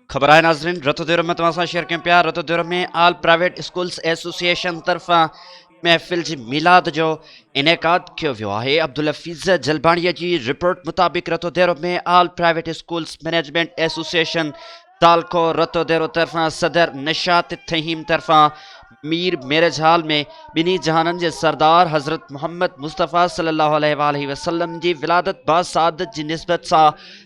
खबर है नाज़रीन रतो देर में तमाम शेयर के प्यार रतो देर में आल प्राइवेट स्कूल्स एसोसिएशन तरफा महफ़िल जी मिलाद जो इनेकाद किया वियो है। अब्दुल हफीज़ जलबाणीअ जी रिपोर्ट मुताबिक रतो देर में आल प्राइवेट स्कूल्स मैनेजमेंट एसोसिएशन तालको रतो देरो तरफा सदर निशात तहीम तरफा मीर मेरज हाल में बिनी जहानन जे सरदार हजरत मोहम्मद मुस्तफ़ा सल्लल्लाहु अलैहि वसल्लम जी विलादत बासादत जी निस्बत सा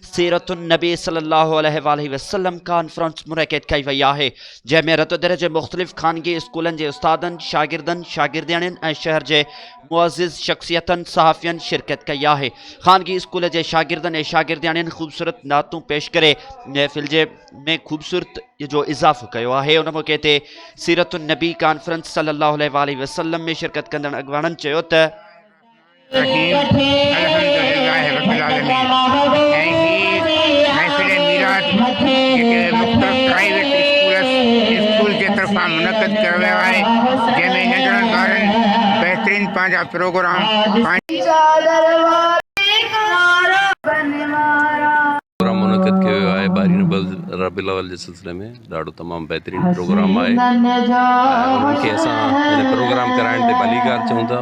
सीरतुन नबी सल्लल्लाहु अलैहि वसल्लम कॉन्फ्रेंस मुनक़िद कई वई है, जंहिंमें रतो दर जे मुख़्तलिफ़ ख़ानगी स्कूलन जे उस्तादन शागिर्दन शागिर्दियाणिन ऐं शहर जे मुअज़्ज़िज़ शख्सियतन सहाफ़ियन शिरकत कई है। ख़ानगी स्कूल जे शागिर्दन ऐं शागिर्दियाणिन ख़ूबसूरत नातूं पेश करे महफ़िल जे में ख़ूबसूरत जो इज़ाफ़ो कयो है। उन मौके ते सीरतुन नबी कॉन्फ्रेंस सल्लल्लाहु अलैहि वसल्लम में शिरकत कंदड़ अगवाननि चयो त मुनक़द कयो वियो आहे, जंहिंमें नंढड़नि ॿारनि बहितरीन पंहिंजा प्रोग्राम मुनक़द किया वियो आहे। ॿारहीं रबीउल अव्वल जे सिलसिले में ॾाढो तमामु बहितरीन प्रोग्राम आहे। उन्हनि खे असां हिन प्रोग्राम कराइण ते भलीकार चऊं था।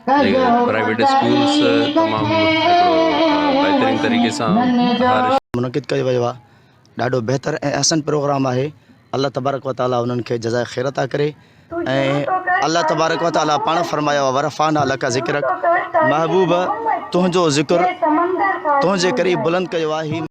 प्राइवेट स्कूल्स तमामु बहितरीन तरीक़े सां मुनक़िद कयो वियो आहे। ॾाढो बहितर ऐं अहसन प्रोग्राम आहे। अल्लाह तबारक व तआला उन्हनि खे जज़ाए ख़ैर अता करे ऐं अल्लाह तबारक व तआला पाण फरमायो आहे वरफ़ाना लका ज़िक्रक महबूब तुंहिंजो ज़िक्र तुंहिंजे करीब बुलंद कयो आहे।